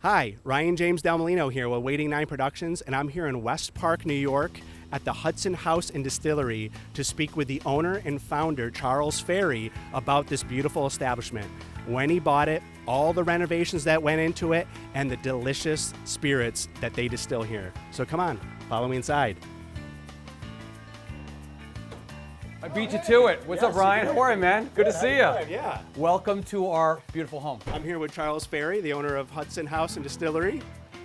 Hi, Ryan James Dalmolino here with Waiting 9 Productions, and I'm here in West Park, New York at the Hudson House and Distillery to speak with the owner and founder, Charles Ferri, about this beautiful establishment. When he bought it, all the renovations that went into it, and the delicious spirits that they distill here. So come on, follow me inside. I beat you to it. What's up, Ryan? How are you, man? Good to see you. Yeah. Welcome to our beautiful home. I'm here with Charles Ferri, the owner of Hudson House and Distillery.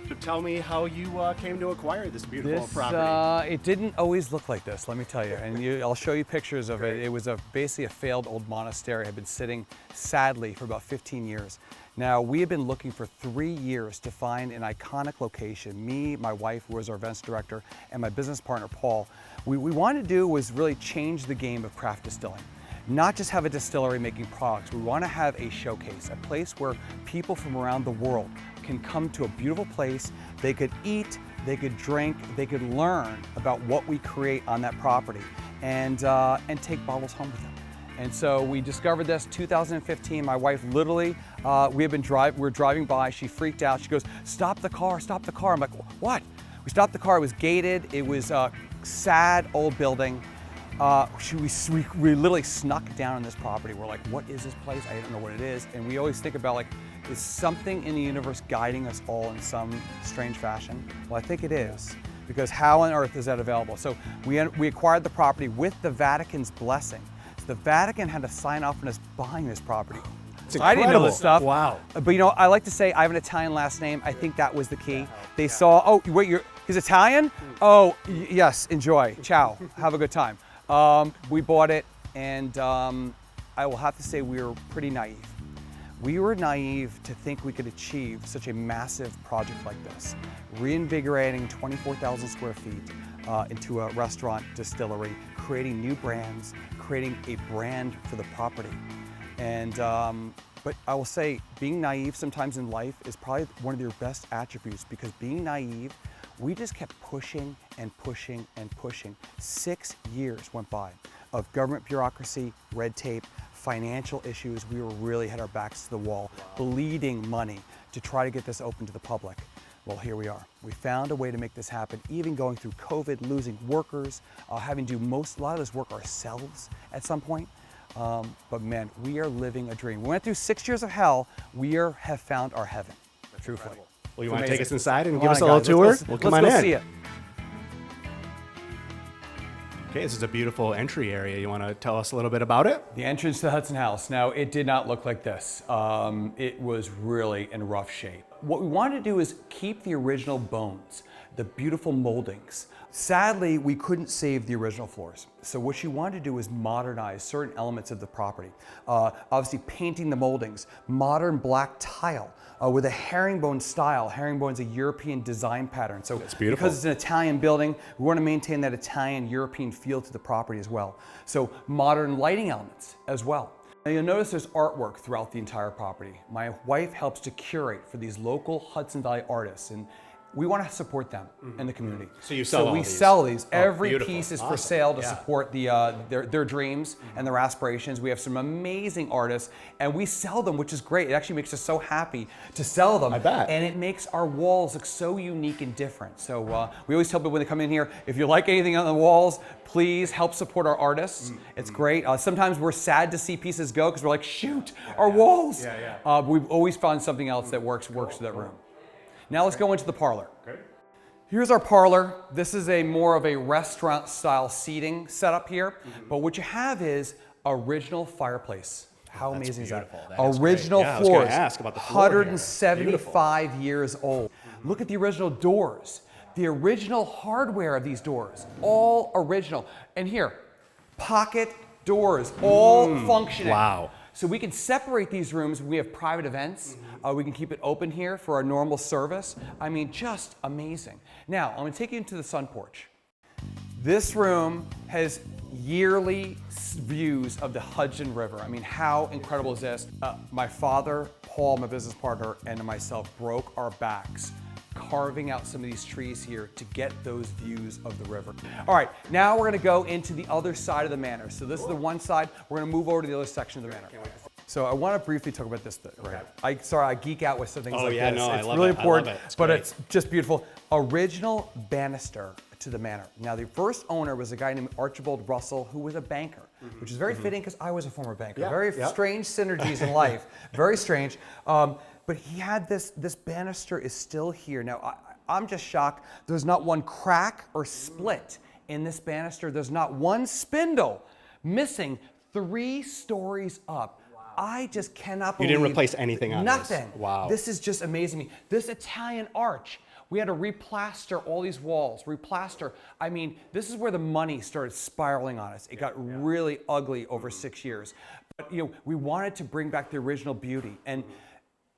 So tell me how you came to acquire this beautiful property. It didn't always look like this, let me tell you. And I'll show you pictures of it. It was basically a failed old monastery. It had been sitting, sadly, for about 15 years. Now, we have been looking for 3 years to find an iconic location. Me, my wife, who was our events director, and my business partner, Paul. What we wanted to do was really change the game of craft distilling. Not just have a distillery making products. We want to have a showcase, a place where people from around the world can come to a beautiful place. They could eat, they could drink, they could learn about what we create on that property and take bottles home with them. And so we discovered this 2015. My wife literally, we were driving by, she freaked out. She goes, stop the car, stop the car. I'm like, what? We stopped the car, it was gated. It was a sad old building. We literally snuck down on this property. We're like, what is this place? I don't know what it is. And we always think about, like, is something in the universe guiding us all in some strange fashion? Well, I think it is, because how on earth is that available? So we acquired the property with the Vatican's blessing. So the Vatican had to sign off on us buying this property. It's I didn't know this stuff. Wow. But you know, I like to say I have an Italian last name. I think that was the key. They saw, oh, wait, he's Italian? Oh, yes, enjoy. Ciao. Have a good time. We bought it, and I will have to say we were pretty naive. We were naive to think we could achieve such a massive project like this, reinvigorating 24,000 square feet into a restaurant distillery, creating new brands, creating a brand for the property. And, but I will say, being naive sometimes in life is probably one of your best attributes, because being naive, we just kept pushing and pushing and pushing. 6 years went by of government bureaucracy, red tape, financial issues. We really had our backs to the wall, bleeding money to try to get this open to the public. Well, here we are. We found a way to make this happen, even going through COVID, losing workers, having to do a lot of this work ourselves at some point. But man, we are living a dream. We went through 6 years of hell. We have found our heaven, truthfully. Well, you want to take us inside and Come give on, us a little guys. tour? Let's Come on go in. see it. Okay, this is a beautiful entry area. You want to tell us a little bit about it? The entrance to the Hudson House. Now, it did not look like this. It was really in rough shape. What we wanted to do is keep the original bones, the beautiful moldings. Sadly, we couldn't save the original floors. So what she wanted to do was modernize certain elements of the property. Obviously painting the moldings, modern black tile with a herringbone style. Herringbone's a European design pattern. So that's beautiful. Because it's an Italian building, we want to maintain that Italian European feel to the property as well. So modern lighting elements as well. Now you'll notice there's artwork throughout the entire property. My wife helps to curate for these local Hudson Valley artists, and we want to support them in the community. So you sell all we these? sell these. Oh, Every beautiful. piece is Awesome. for sale to Yeah. support their dreams and their aspirations. We have some amazing artists, and we sell them, which is great. It actually makes us so happy to sell them. I bet. And it makes our walls look so unique and different. So we always tell people when they come in here, if you like anything on the walls, please help support our artists. It's great. Sometimes we're sad to see pieces go because we're like, shoot, our walls. But we've always found something else that works for that room. Now let's go into the parlor. Okay. Here's our parlor. This is more of a restaurant style seating setup here. But what you have is original fireplace. How amazing is that? That is Original great. Yeah, I was gonna floors. ask about the floor here. 175 years old. Look at the original doors. The original hardware of these doors. All original. And here, pocket doors, all functioning. Wow. So we can separate these rooms when we have private events. We can keep it open here for our normal service. I mean, just amazing. Now, I'm gonna take you into the sun porch. This room has yearly views of the Hudson River. I mean, how incredible is this? My father, Paul, my business partner, and myself broke our backs carving out some of these trees here to get those views of the river. All right, now we're gonna go into the other side of the manor. So this is the one side. We're gonna move over to the other section of the manor. So I want to briefly talk about this. Right? Sorry, I geek out with some things like yeah, this. no, It's I love really it. important, I love it. It's but great. it's just beautiful. Original banister to the manor. Now, the first owner was a guy named Archibald Russell, who was a banker, which is very fitting because I was a former banker. Very strange synergies in life. Very strange. But he had this banister is still here. Now, I'm just shocked. There's not one crack or split in this banister. There's not one spindle missing 3 stories up. Wow. I just cannot believe. You didn't replace anything on nothing. this. Wow. This is just amazing to me. This Italian arch, we had to replaster all these walls, replaster. I mean, this is where the money started spiraling on us. It got really ugly over 6 years. But we wanted to bring back the original beauty, and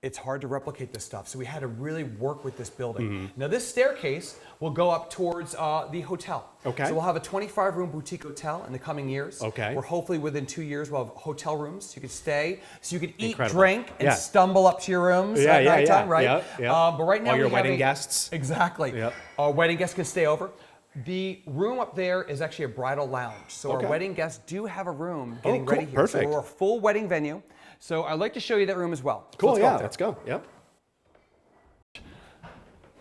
it's hard to replicate this stuff. So we had to really work with this building. Now this staircase will go up towards the hotel. Okay. So we'll have a 25-room boutique hotel in the coming years. Okay. Where hopefully within 2 years we'll have hotel rooms. So you could stay, so you could eat, Incredible. drink, and stumble up to your rooms at nighttime, right? But right now all your we wedding have guests. Exactly. Yep. Our wedding guests can stay over. The room up there is actually a bridal lounge. So our wedding guests do have a room getting ready here. Perfect. So we're a full wedding venue. So I'd like to show you that room as well. Cool, So let's go. Yep.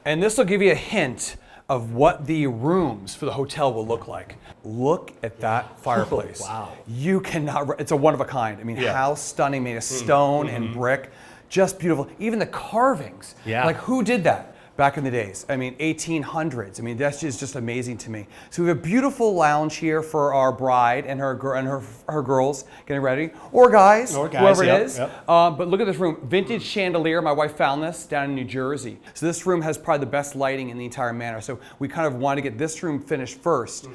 And this will give you a hint of what the rooms for the hotel will look like. Look at that fireplace. Wow. You cannot, it's a one of a kind. I mean, how stunning, made of stone and brick. Just beautiful. Even the carvings. Yeah. Like, who did that back in the days? I mean, 1800s. I mean, that's just amazing to me. So we have a beautiful lounge here for our bride and her girls getting ready, or guys, whoever it is. But look at this room, vintage chandelier. My wife found this down in New Jersey. So this room has probably the best lighting in the entire manor. So we kind of want to get this room finished first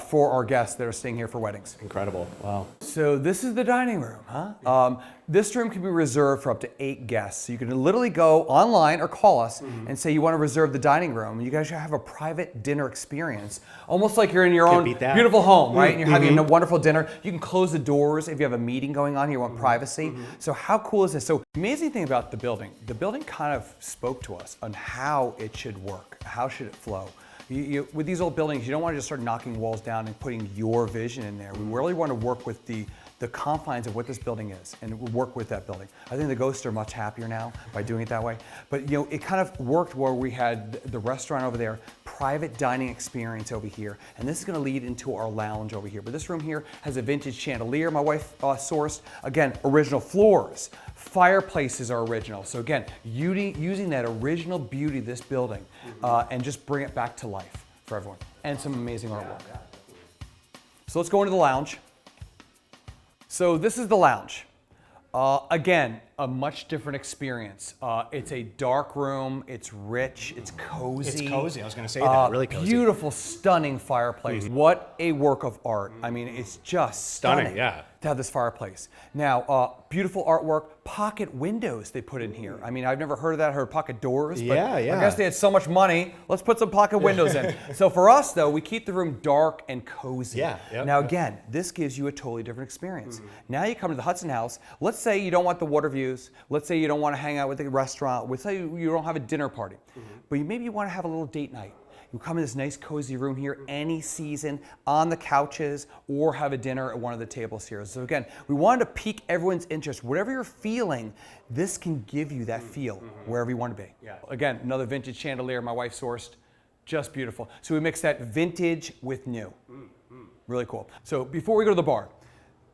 for our guests that are staying here for weddings. Incredible. Wow. So this is the dining room, huh? This room can be reserved for up to 8 guests. So you can literally go online or call us and say you want to reserve the dining room. You guys should have a private dinner experience, almost like you're in your own beautiful home, right? And you're having a wonderful dinner. You can close the doors if you have a meeting going on here, you want privacy. So how cool is this? So the amazing thing about the building kind of spoke to us on how it should work, how should it flow. With these old buildings, you don't want to just start knocking walls down and putting your vision in there. We really want to work with the confines of what this building is and work with that building. I think the ghosts are much happier now by doing it that way. But it kind of worked where we had the restaurant over there, private dining experience over here, and this is going to lead into our lounge over here. But this room here has a vintage chandelier my wife sourced. Again, original floors. Fireplaces are original. So again, using that original beauty of this building and just bring it back to life for everyone. And some amazing artwork. So let's go into the lounge. So this is the lounge. Again, a much different experience. It's a dark room, it's rich, it's cozy. It's cozy, I was gonna say that, really cozy. Beautiful, stunning fireplace. What a work of art. I mean, it's just stunning to have this fireplace. Now, beautiful artwork, pocket windows they put in here. I mean, I've never heard of that, I heard pocket doors, but I guess they had so much money, let's put some pocket windows in. So for us though, we keep the room dark and cozy. Now again, this gives you a totally different experience. Now you come to the Hudson House, let's say you don't want the water views, let's say you don't want to hang out with the restaurant, let's say you don't have a dinner party, but maybe you want to have a little date night. You come in this nice cozy room here any season on the couches or have a dinner at one of the tables here. So again, we wanted to pique everyone's interest. Whatever you're feeling, this can give you that feel wherever you want to be. Again, another vintage chandelier my wife sourced, just beautiful. So we mix that vintage with new. Really cool. So before we go to the bar,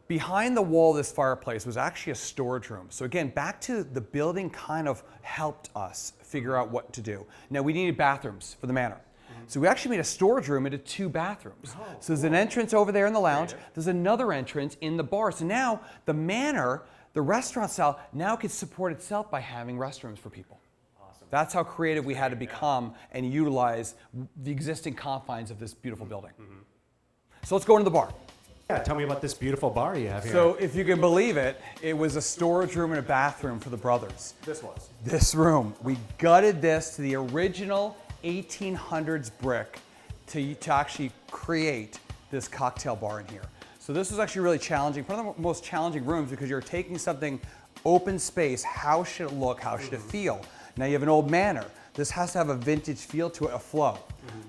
behind the wall of this fireplace was actually a storage room. So again, back to the building kind of helped us figure out what to do. Now we needed bathrooms for the manor. So we actually made a storage room into 2 bathrooms. So there's an entrance over there in the lounge. There's another entrance in the bar. So now the manor, the restaurant style, now can support itself by having restrooms for people. That's how creative we had to become and utilize the existing confines of this beautiful building. So let's go into the bar. Tell me about this beautiful bar you have here. So if you can believe it, it was a storage room and a bathroom for the brothers. This room. We gutted this to the original 1800s brick to actually create this cocktail bar in here. So this was actually really challenging, one of the most challenging rooms because you're taking something open space, how should it look, how should it feel? Now you have an old manor. This has to have a vintage feel to it, a flow.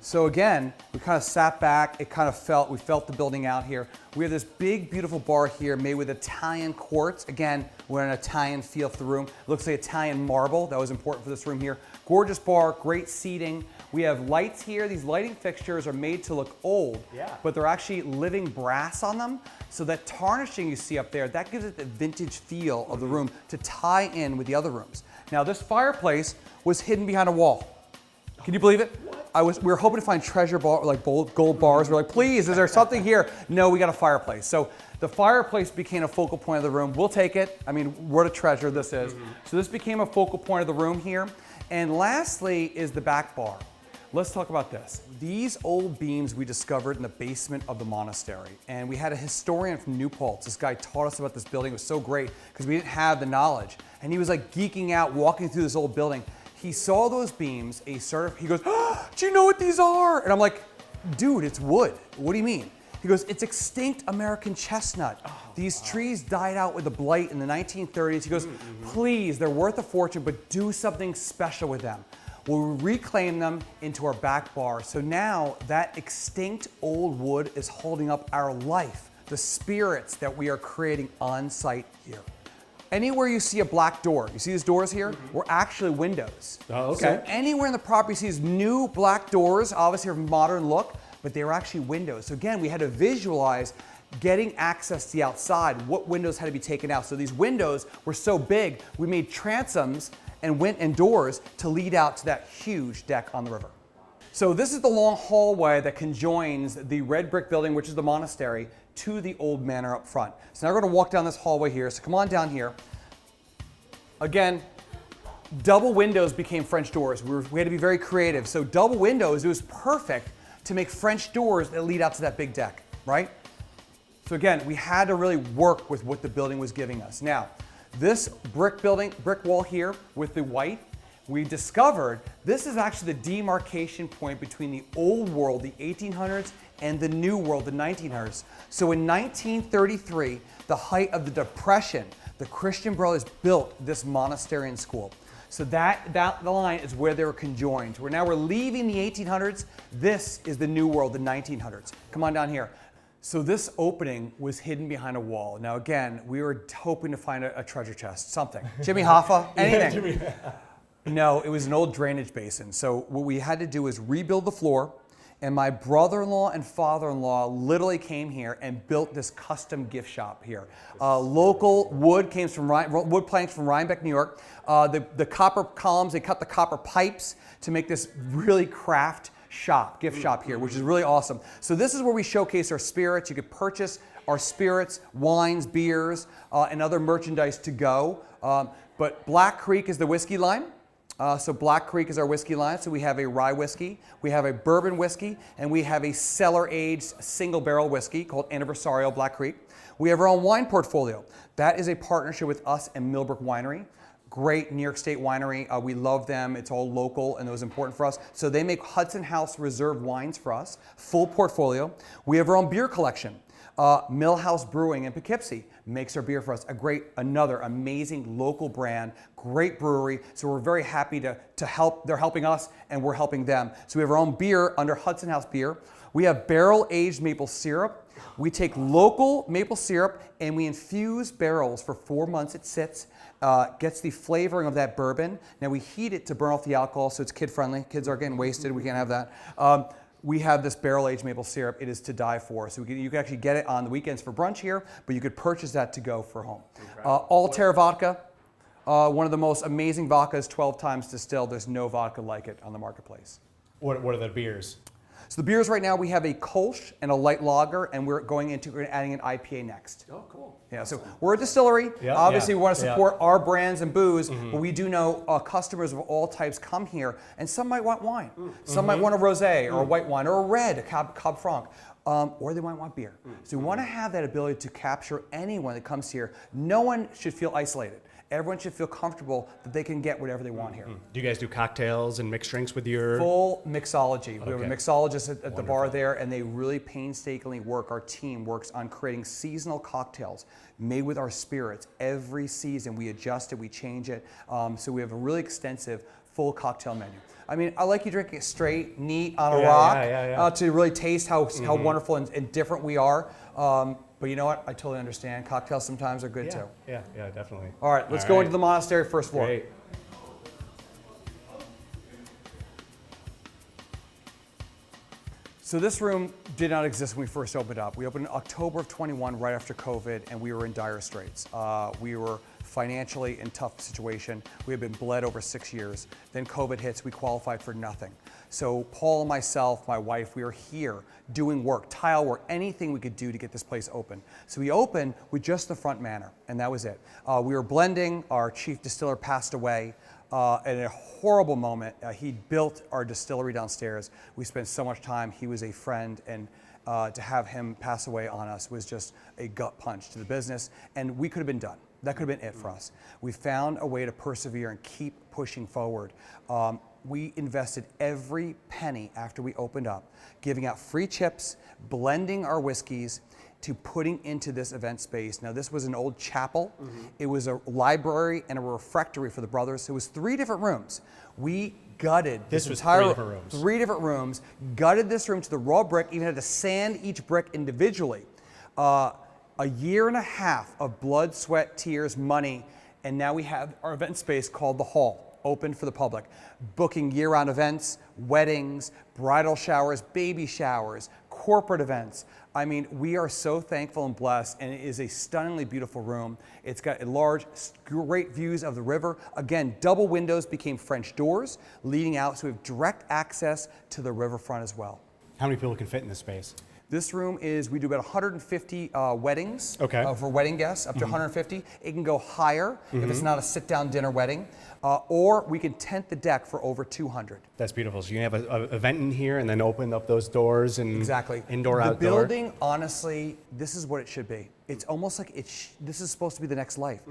So again, we kind of sat back, we felt the building out here. We have this big, beautiful bar here made with Italian quartz. Again, we're an Italian feel for the room. It looks like Italian marble. That was important for this room here. Gorgeous bar, great seating. We have lights here. These lighting fixtures are made to look old, but they're actually living brass on them. So that tarnishing you see up there, that gives it the vintage feel of the room to tie in with the other rooms. Now this fireplace was hidden behind a wall. Can you believe it? We were hoping to find treasure bar, like gold bars. We're like, please, is there something here? No, we got a fireplace. So the fireplace became a focal point of the room. We'll take it. I mean, what a treasure this is. So this became a focal point of the room here. And lastly is the back bar. Let's talk about this. These old beams we discovered in the basement of the monastery. And we had a historian from New Paltz. This guy taught us about this building. It was so great because we didn't have the knowledge. And he was like geeking out, walking through this old building. He saw those beams, he goes, oh, do you know what these are? And I'm like, dude, it's wood. What do you mean? He goes, it's extinct American chestnut. These trees died out with a blight in the 1930s. He goes, please, they're worth a fortune, but do something special with them. We'll reclaim them into our back bar. So now that extinct old wood is holding up our life, the spirits that we are creating on site here. Anywhere you see a black door, you see these doors here? Were actually windows. Oh, okay. So anywhere in the property you see these new black doors, obviously a modern look, but they were actually windows. So again, we had to visualize getting access to the outside, what windows had to be taken out. So these windows were so big, we made transoms and doors to lead out to that huge deck on the river. So this is the long hallway that conjoins the red brick building, which is the monastery, to the old manor up front. So now we're going to walk down this hallway here. So come on down here. Again, double windows became French doors. We had to be very creative. So double windows, it was perfect to make French doors that lead out to that big deck, right? So again, we had to really work with what the building was giving us. Now, this brick wall here with the white, we discovered this is actually the demarcation point between the old world, the 1800s, and the new world, the 1900s. So in 1933, the height of the Depression, the Christian Brothers built this monastery and school. So that line is where they were conjoined. We're leaving the 1800s. This is the new world, the 1900s. Come on down here. So this opening was hidden behind a wall. Now again, we were hoping to find a treasure chest, something. Jimmy Hoffa, anything. No, it was an old drainage basin. So what we had to do is rebuild the floor, and my brother-in-law and father-in-law literally came here and built this custom gift shop here. Local wood came from wood planks from Rhinebeck, New York. The copper columns, they cut the copper pipes to make this really gift shop here, which is really awesome. So this is where we showcase our spirits. You could purchase our spirits, wines, beers, and other merchandise to go. But Black Creek is the whiskey line. So Black Creek is our whiskey line. So we have a rye whiskey, we have a bourbon whiskey, and we have a cellar-aged single barrel whiskey called Anniversario Black Creek. We have our own wine portfolio. That is a partnership with us and Millbrook Winery. Great New York State winery. We love them. It's all local and it was important for us. So they make Hudson House Reserve wines for us, full portfolio. We have our own beer collection. Millhouse Brewing in Poughkeepsie makes our beer for us. Another amazing local brand, great brewery. So we're very happy to help. They're helping us and we're helping them. So we have our own beer under Hudson House Beer. We have barrel-aged maple syrup. We take local maple syrup and we infuse barrels for 4 months. It sits, gets the flavoring of that bourbon. Now we heat it to burn off the alcohol so it's kid-friendly. Kids are getting wasted. We can't have that. We have this barrel-aged maple syrup. It is to die for. So you can actually get it on the weekends for brunch here, but you could purchase that to go for home. Altair vodka, one of the most amazing vodkas, 12 times distilled. There's no vodka like it on the marketplace. What are the beers? So the beers right now, we have a Kolsch and a light lager, and we're adding an IPA next. Oh, cool. Yeah, so we're a distillery. Yep. Obviously, we want to support our brands and booze, but we do know customers of all types come here, and some might want wine. Some might want a rosé or a white wine or a red, a Cab Franc, or they might want beer. So we want to have that ability to capture anyone that comes here. No one should feel isolated. Everyone should feel comfortable that they can get whatever they want here. Do you guys do cocktails and mixed drinks with your... Full mixology. We have a mixologist at the bar there, and they really painstakingly work. Our team works on creating seasonal cocktails made with our spirits. Every season we adjust it, we change it. So we have a really extensive full cocktail menu. I mean, I like you drinking it straight, neat, on a rock, to really taste how wonderful and different we are. But you know what? I totally understand. Cocktails sometimes are good too. Yeah, definitely. All right, let's go into the monastery first floor. Great. So this room did not exist when we first opened up. We opened in October of 21, right after COVID, and we were in dire straits. We were financially in tough situation. We had been bled over 6 years. Then COVID hits, we qualified for nothing. So Paul and myself, my wife, we were here doing work, tile work, anything we could do to get this place open. So we opened with just the front manor, and that was it. We were blending, our chief distiller passed away. In a horrible moment, he built our distillery downstairs. We spent so much time, he was a friend, and to have him pass away on us was just a gut punch to the business, and we could have been done. That could have been it for us. We found a way to persevere and keep pushing forward. We invested every penny after we opened up, giving out free chips, blending our whiskeys, to putting into this event space. Now this was an old chapel. It was a library and a refectory for the brothers. It was 3 different rooms. We gutted this entire 3 different rooms. 3 different rooms, gutted this room to the raw brick, even had to sand each brick individually. A year and a half of blood, sweat, tears, money, and now we have our event space called the Hall, open for the public, booking year-round events, weddings, bridal showers, baby showers, corporate events. I mean, we are so thankful and blessed, and it is a stunningly beautiful room. It's got large, great views of the river. Again, double windows became French doors leading out, so we have direct access to the riverfront as well. How many people can fit in this space? This room is, we do about 150 weddings for wedding guests, up to 150. It can go higher if it's not a sit-down dinner wedding, or we can tent the deck for over 200. That's beautiful. So you can have an event in here and then open up those doors and indoor, outdoor. The building, honestly, this is what it should be. It's almost like this is supposed to be the next life.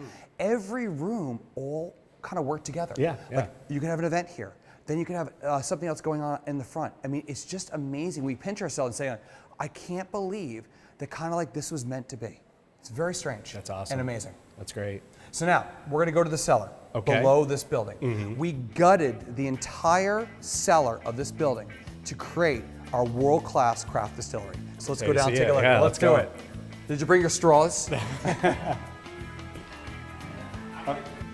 Every room all kind of work together. Like you can have an event here. Then you can have something else going on in the front. I mean, it's just amazing. We pinch ourselves and say, I can't believe that kind of like this was meant to be. It's very strange. That's awesome. And amazing. That's great. So now, we're gonna go to the cellar below this building. We gutted the entire cellar of this building to create our world-class craft distillery. So let's go down and take a look. Yeah, let's do it. Did you bring your straws?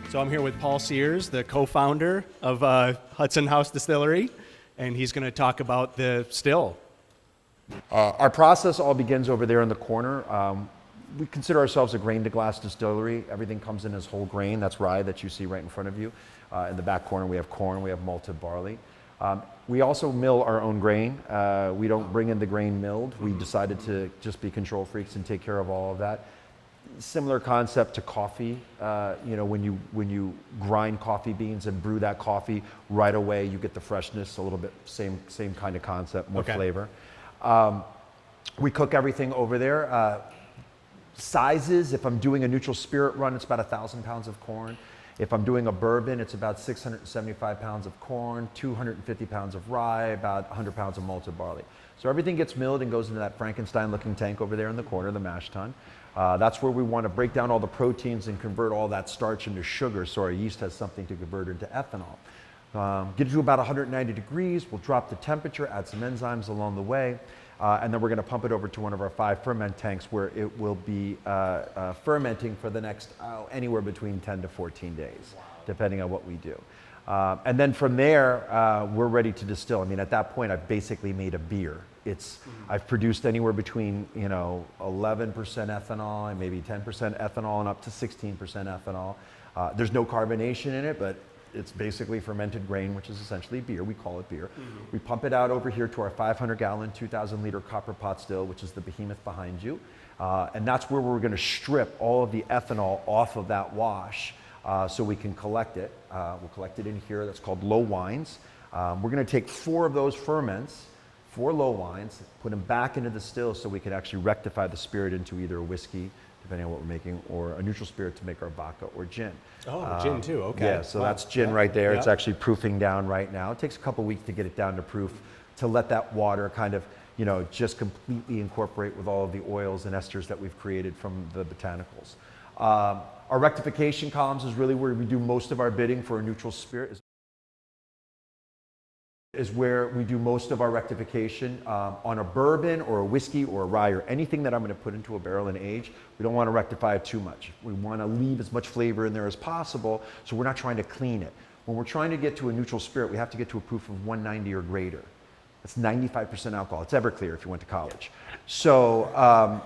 So I'm here with Paul Seres, the co-founder of Hudson House Distillery, and he's gonna talk about the still. Our process all begins over there in the corner. We consider ourselves a grain-to-glass distillery. Everything comes in as whole grain. That's rye that you see right in front of you. In the back corner, we have corn, we have malted barley. We also mill our own grain. We don't bring in the grain milled. We decided to just be control freaks and take care of all of that. Similar concept to coffee. You know, when you grind coffee beans and brew that coffee, right away you get the freshness, a little bit same kind of concept, more flavor. We cook everything over there. Sizes, if I'm doing a neutral spirit run, it's about 1,000 pounds of corn. If I'm doing a bourbon, it's about 675 pounds of corn, 250 pounds of rye, about 100 pounds of malted barley. So everything gets milled and goes into that Frankenstein-looking tank over there in the corner, the mash tun. That's where we want to break down all the proteins and convert all that starch into sugar, so our yeast has something to convert into ethanol. Get it to about 190 degrees, we'll drop the temperature, add some enzymes along the way, and then we're going to pump it over to one of our 5 ferment tanks where it will be fermenting for the next anywhere between 10 to 14 days, depending on what we do. And then from there, we're ready to distill. I mean, at that point, I've basically made a beer. I've produced anywhere between 11% ethanol and maybe 10% ethanol and up to 16% ethanol. There's no carbonation in it, but it's basically fermented grain, which is essentially beer. We call it beer. We pump it out over here to our 500-gallon, 2,000-liter copper pot still, which is the behemoth behind you. And that's where we're going to strip all of the ethanol off of that wash so we can collect it. We'll collect it in here. That's called low wines. We're going to take 4 of those ferments, 4 low wines, put them back into the still so we can actually rectify the spirit into either a whiskey, depending on what we're making, or a neutral spirit to make our vodka or gin. Oh, gin too, okay. Yeah, so that's gin right there. It's actually proofing down right now. It takes a couple weeks to get it down to proof, to let that water kind of, just completely incorporate with all of the oils and esters that we've created from the botanicals. Our rectification columns is really where we do most of our bidding for a neutral spirit. is where we do most of our rectification. On a bourbon or a whiskey or a rye or anything that I'm going to put into a barrel and age, we don't want to rectify it too much. We want to leave as much flavor in there as possible, so we're not trying to clean it. When we're trying to get to a neutral spirit, we have to get to a proof of 190 or greater. That's 95% alcohol. It's Everclear if you went to college. So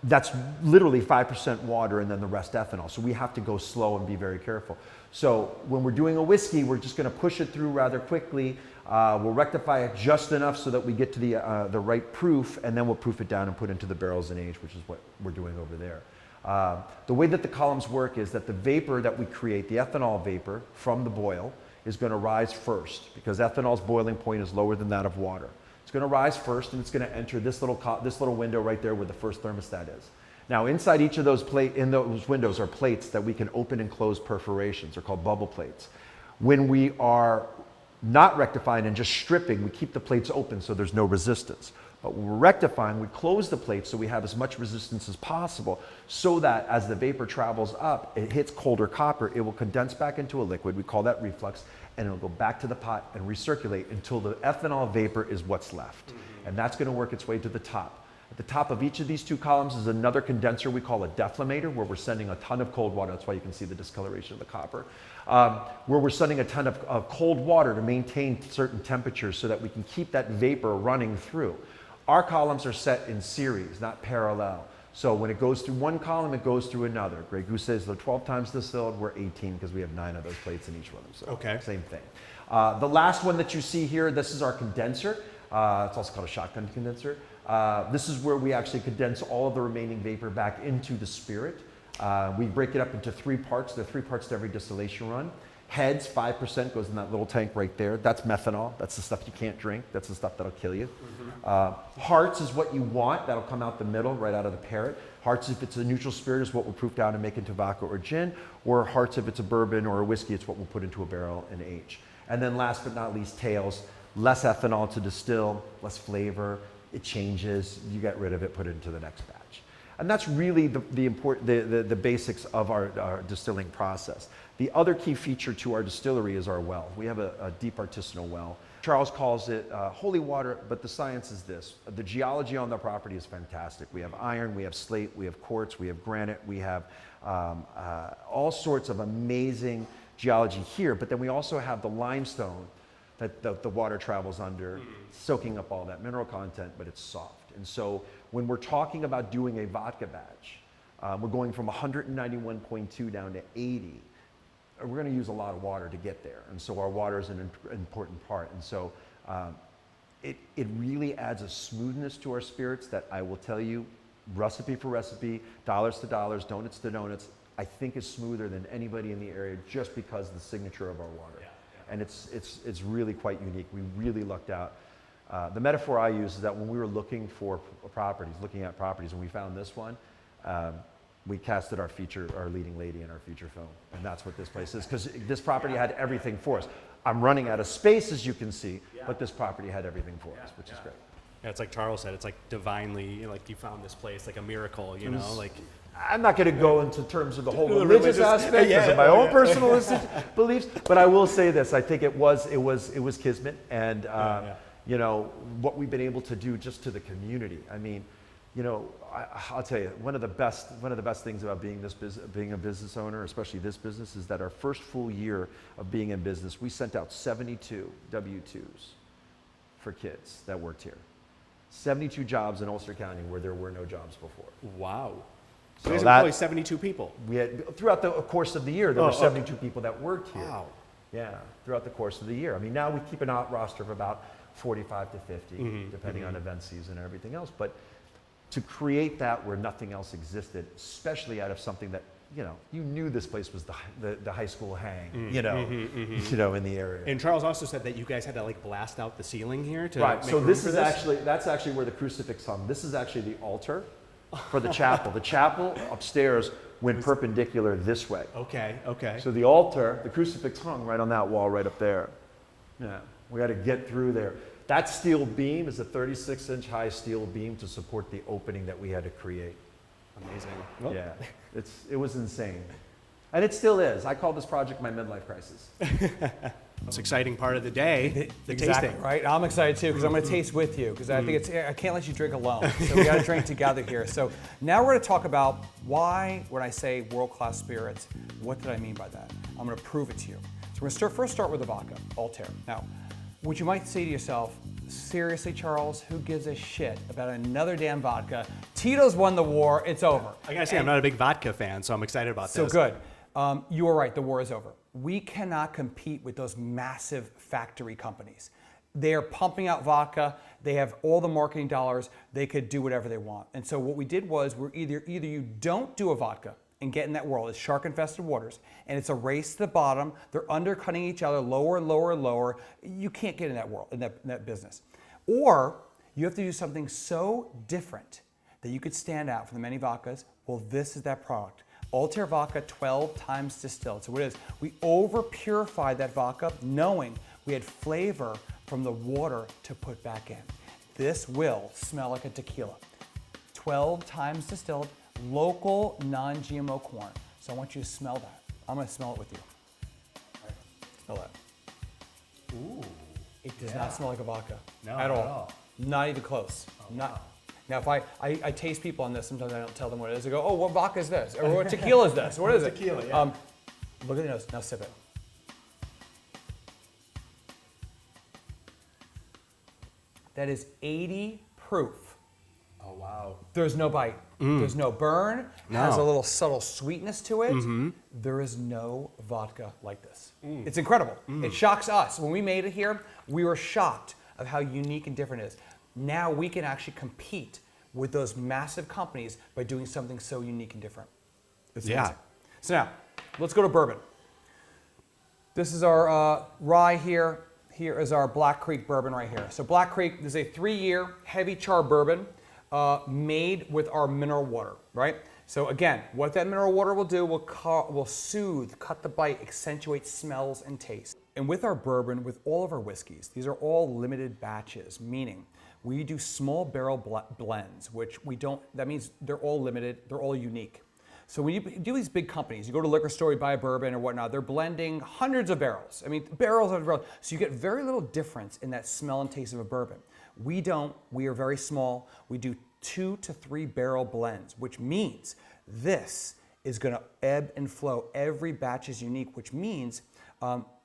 that's literally 5% water and then the rest ethanol. So we have to go slow and be very careful. So when we're doing a whiskey, we're just going to push it through rather quickly. We'll rectify it just enough so that we get to the right proof, and then we'll proof it down and put into the barrels and age, which is what we're doing over there. The way that the columns work is that the vapor that we create, the ethanol vapor from the boil, is going to rise first because ethanol's boiling point is lower than that of water. It's going to rise first, and it's going to enter this little window right there where the first thermostat is. Now, inside each of those windows are plates that we can open and close perforations. They're called bubble plates. When we are not rectifying and just stripping, we keep the plates open so there's no resistance. But when we're rectifying, we close the plates so we have as much resistance as possible so that as the vapor travels up, it hits colder copper, it will condense back into a liquid. We call that reflux, and it'll go back to the pot and recirculate until the ethanol vapor is what's left. And that's going to work its way to the top. At the top of each of these two columns is another condenser we call a deflator, where we're sending a ton of cold water. That's why you can see the discoloration of the copper. Where we're sending a ton of cold water to maintain certain temperatures so that we can keep that vapor running through. Our columns are set in series, not parallel. So when it goes through one column, it goes through another. Grey Goose says they're 12 times distilled. We're 18 because we have 9 of those plates in each one. So okay. Same thing. The last one that you see here, this is our condenser. It's also called a shotgun condenser. This is where we actually condense all of the remaining vapor back into the spirit. We break it up into 3 parts. There are 3 parts to every distillation run. Heads, 5% goes in that little tank right there. That's methanol. That's the stuff you can't drink. That's the stuff that'll kill you. Hearts is what you want. That'll come out the middle, right out of the parrot. Hearts, if it's a neutral spirit, is what we'll proof down and make into vodka or gin. Or hearts, if it's a bourbon or a whiskey, it's what we'll put into a barrel and age. And then last but not least, tails. Less ethanol to distill, less flavor. It changes. You get rid of it, put it into the next batch. And that's really the basics of our distilling process. The other key feature to our distillery is our well. We have a deep artisanal well. Charles calls it holy water, but the science is this. The geology on the property is fantastic. We have iron, we have slate, we have quartz, we have granite, we have all sorts of amazing geology here, but then we also have the limestone that the water travels under, soaking up all that mineral content, but it's soft. And so when we're talking about doing a vodka batch, we're going from 191.2 down to 80. We're going to use a lot of water to get there. And so our water is an important part. And so it really adds a smoothness to our spirits that I will tell you, recipe for recipe, dollars to dollars, donuts to donuts, I think is smoother than anybody in the area just because of the signature of our water. Yeah. And it's really quite unique. We really lucked out. The metaphor I use is that when we were looking for properties, looking at properties, and we found this one, we casted our leading lady in our feature film. And that's what this place is, because this property had everything for us. I'm running out of space, as you can see, but this property had everything for us, which is great. Yeah, it's like Charles said, it's like divinely, like you found this place, like a miracle, you know, like. I'm not going to go into terms of the whole religious aspect because of my own personal beliefs, but I will say this: I think it was kismet, and you know what we've been able to do just to the community. I mean, you know, I'll tell you, one of the best things about being a business owner, especially this business, is that our first full year of being in business, we sent out 72 W-2s for kids that worked here. 72 jobs in Ulster County where there were no jobs before. Wow. So you guys employ 72 people? We had, throughout the course of the year, there were 72 people that worked here. Wow. Yeah, throughout the course of the year. I mean, now we keep a roster of about 45 to 50, depending on event season and everything else. But to create that where nothing else existed, especially out of something that, you knew this place was the high school hang, you know, in the area. And Charles also said that you guys had to like blast out the ceiling here to right. Make So room this for is that's actually where the crucifix hung. This is actually the altar for the chapel. The chapel upstairs went perpendicular this way. Okay. So the altar, the crucifix hung right on that wall right up there. Yeah, we had to get through there. That steel beam is a 36-inch high steel beam to support the opening that we had to create. Amazing. Well. Yeah, it was insane. And it still is. I call this project my midlife crisis. It's an exciting part of the day, the Exactly, tasting. right? I'm excited too because I'm going to taste with you because I think I can't let you drink alone. So we got to drink together here. So now we're going to talk about why, when I say world-class spirits, what did I mean by that? I'm going to prove it to you. So we're going to first start with the vodka, Altair. Now, what you might say to yourself, seriously, Charles, who gives a shit about another damn vodka? Tito's won the war, it's over. I gotta say, I'm not a big vodka fan, so I'm excited about So this. good. You are right, the war is over. We cannot compete with those massive factory companies. They are pumping out vodka, they have all the marketing dollars, they could do whatever they want. And so what we did was, either you don't do a vodka and get in that world, it's shark-infested waters, and it's a race to the bottom, they're undercutting each other lower and lower and lower. You can't get in that world, in that business. Or you have to do something so different that you could stand out from the many vodkas. Well, this is that product. Altair vodka 12 times distilled. So what it is, we over purified that vodka knowing we had flavor from the water to put back in. This will smell like a tequila. 12 times distilled, local non-GMO corn. So I want you to smell that. I'm gonna smell it with you. All right. Smell that. Ooh. It does not smell like a vodka No, at not all. at all. Not even close. Oh, Not. wow. Now, if I taste people on this, sometimes I don't tell them what it is. I go, oh, what vodka is this? Or what tequila is this? What is it? Tequila, yeah. Look at the nose. Now sip it. That is 80 proof. Oh, wow. There's no bite. There's no burn. No. Has a little subtle sweetness to it. There is no vodka like this. It's incredible. It shocks us. When we made it here, we were shocked of how unique and different it is. Now we can actually compete with those massive companies by doing something so unique and different. It's Yeah. amazing. So now, let's go to bourbon. This is our rye here. Here is our Black Creek bourbon right here. So Black Creek is a 3-year heavy char bourbon made with our mineral water, right? So again, what that mineral water will do will soothe, cut the bite, accentuate smells and taste. And with our bourbon, with all of our whiskeys, these are all limited batches, meaning we do small barrel blends, which we don't, that means they're all limited, they're all unique. So when you do these big companies, you go to a liquor store, you buy a bourbon or whatnot, they're blending hundreds of barrels. I mean, barrels of barrels. So you get very little difference in that smell and taste of a bourbon. We don't, we are very small. We do 2 to 3 barrel blends, which means this is gonna ebb and flow. Every batch is unique, which means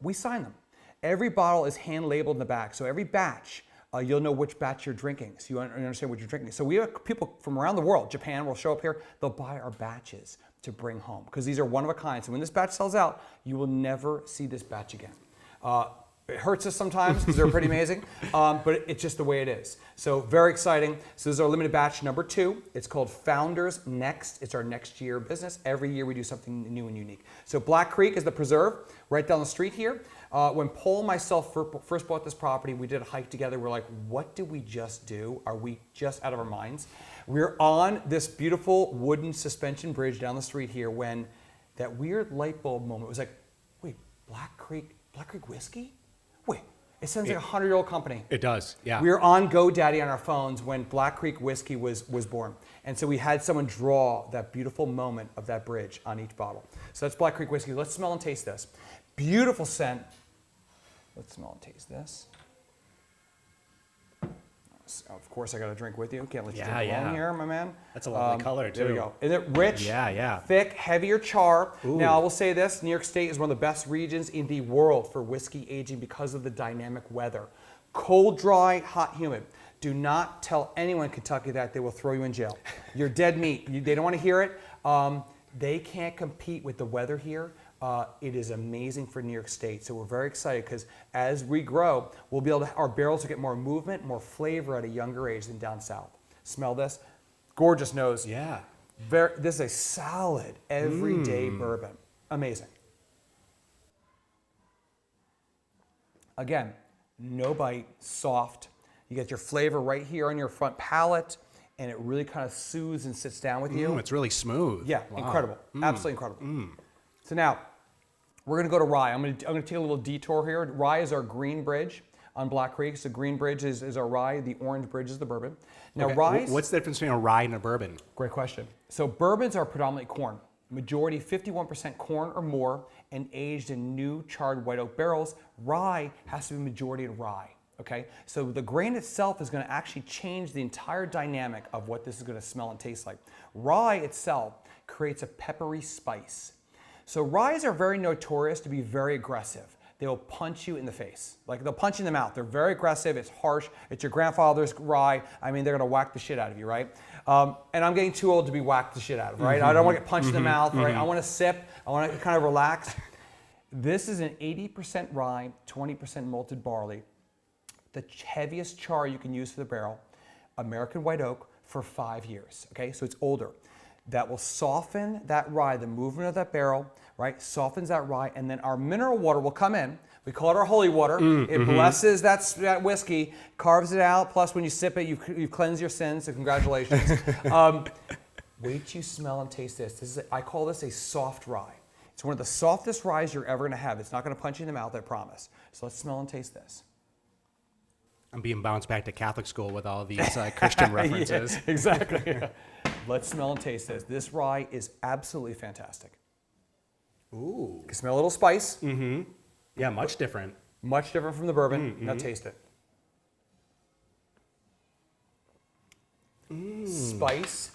we sign them. Every bottle is hand labeled in the back. So every batch, you'll know which batch you're drinking, so you understand what you're drinking. So we have people from around the world, Japan will show up here, they'll buy our batches to bring home, because these are one of a kind. So when this batch sells out, you will never see this batch again. It hurts us sometimes because they're pretty amazing, but it's just the way it is. So very exciting. So this is our limited batch number 2. It's called Founders Next. It's our next year business. Every year we do something new and unique. So Black Creek is the preserve right down the street here. When Paul and myself first bought this property, we did a hike together. We're like, what did we just do? Are we just out of our minds? We're on this beautiful wooden suspension bridge down the street here when that weird light bulb moment was like, wait, Black Creek whiskey? Wait, it sounds like a 100-year-old company. It does, yeah. We were on GoDaddy on our phones when Black Creek whiskey was born. And so we had someone draw that beautiful moment of that bridge on each bottle. So that's Black Creek whiskey. Let's smell and taste this. Beautiful scent. Let's smell and taste this. Of course, I got to drink with you. Can't let you drink alone here, my man. That's a lovely color, too. There we go. Is it rich? Yeah. Thick, heavier char. Ooh. Now, I will say this, New York State is one of the best regions in the world for whiskey aging because of the dynamic weather. Cold, dry, hot, humid. Do not tell anyone in Kentucky that. They will throw you in jail. You're dead meat. They don't want to hear it. They can't compete with the weather here. It is amazing for New York State. So we're very excited because as we grow, we'll be able to, our barrels will get more movement, more flavor at a younger age than down south. Smell this. Gorgeous nose. Yeah. This is a solid, everyday bourbon. Amazing. Again, no bite, soft. You get your flavor right here on your front palate, and it really kind of soothes and sits down with you. It's really smooth. Yeah, Wow. incredible. Absolutely incredible. So now, we're going to go to rye. I'm going to take a little detour here. Rye is our green bridge on Black Creek. So green bridge is our rye. The orange bridge is the bourbon. Now rye. What's the difference between a rye and a bourbon? Great question. So bourbons are predominantly corn. Majority 51% corn or more, and aged in new charred white oak barrels. Rye has to be majority in rye. Okay, so the grain itself is going to actually change the entire dynamic of what this is going to smell and taste like. Rye itself creates a peppery spice. So ryes are very notorious to be very aggressive. They'll punch you in the face. Like they'll punch you in the mouth. They're very aggressive, it's harsh, it's your grandfather's rye. I mean, they're gonna whack the shit out of you, right? And I'm getting too old to be whacked the shit out of, right? I don't wanna get punched in the mouth, right? I wanna sip, I wanna kind of relax. This is an 80% rye, 20% malted barley. The heaviest char you can use for the barrel, American white oak, for 5 years, okay? So it's older. That will soften that rye, the movement of that barrel, right? Softens that rye, and then our mineral water will come in. We call it our holy water. It blesses that whiskey, carves it out, plus when you sip it, you've cleansed your sins, so congratulations. Wait till you smell and taste this. I call this a soft rye. It's one of the softest ryes you're ever gonna have. It's not gonna punch you in the mouth, I promise. So let's smell and taste this. I'm being bounced back to Catholic school with all these Christian references. Yeah, exactly. Yeah. Let's smell and taste this. This rye is absolutely fantastic. Ooh. You can smell a little spice. Yeah, much different. Much different from the bourbon. Now taste it. Spice,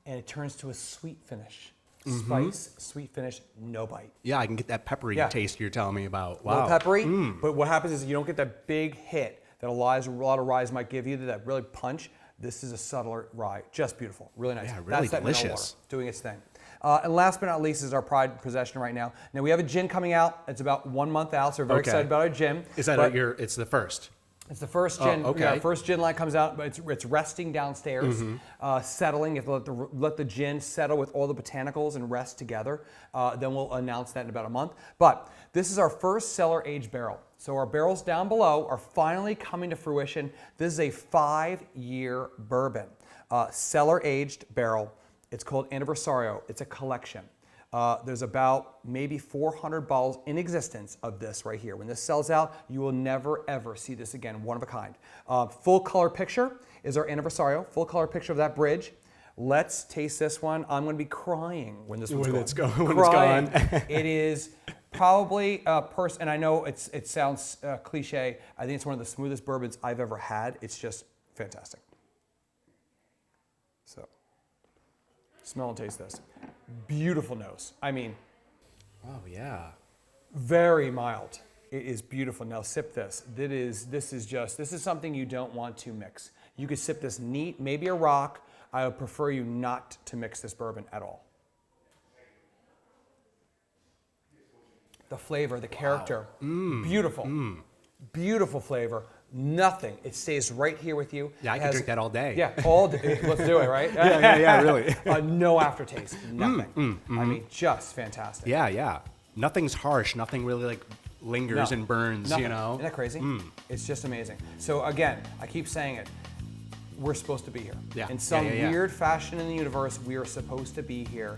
and it turns to a sweet finish. Spice, sweet finish, no bite. Yeah, I can get that peppery taste you're telling me about. Wow. A little peppery, but what happens is you don't get that big hit that a lot of ryes might give you, that really punch. This is a subtler rye. Just beautiful. Really nice. Yeah, really That's that mineral delicious. water doing its thing. And last but not least is our pride and possession right now. Now we have a gin coming out. It's about 1 month out, so we're very excited about our gin. Is that it's the first? It's the first gin. okay. Yeah, first gin line comes out, but it's resting downstairs, settling. You have to let the gin settle with all the botanicals and rest together. Then we'll announce that in about a month. But this is our first cellar aged barrel. So our barrels down below are finally coming to fruition. This is a 5-year bourbon, cellar aged barrel. It's called Anniversario. It's a collection. There's about maybe 400 bottles in existence of this right here. When this sells out, you will never ever see this again, one of a kind. Full color picture is our Anniversario, full color picture of that bridge. Let's taste this one. I'm gonna be crying when this one's gone. When it's gone. It is probably and I know it sounds cliche, I think it's one of the smoothest bourbons I've ever had. It's just fantastic. So, smell and taste this. Beautiful nose. I mean, Oh, yeah. very mild. It is beautiful. Now sip this. This is something you don't want to mix. You could sip this neat, maybe a rock. I would prefer you not to mix this bourbon at all. The flavor, the character, beautiful. Beautiful flavor. Nothing. It stays right here with you. Yeah, I could drink that all day. Yeah, all day. Let's do it, right? Yeah, really. No aftertaste. Nothing. I mean, just fantastic. Yeah. Nothing's harsh. Nothing really like lingers and burns, Nothing. you know? Isn't that crazy? It's just amazing. So again, I keep saying it. We're supposed to be here. Yeah. In some Yeah. weird fashion in the universe, we are supposed to be here,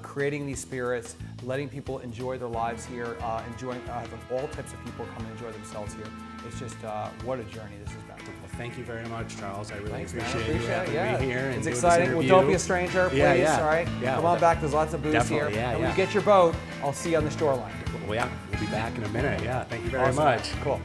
creating these spirits, letting people enjoy their lives here, having all types of people come and enjoy themselves here. It's just, what a journey this has been. Well, thank you very much, Charles. I really Thanks, man. appreciate you having me here. And It's doing this exciting. Well, interview. don't be a stranger, please, Yeah. all right? Yeah, Come on back. There's lots of booths definitely, here. yeah, And when yeah. you get your boat, I'll see you on the shoreline. Well, yeah, we'll be back in a minute. Yeah, thank you very Awesome. much. Cool.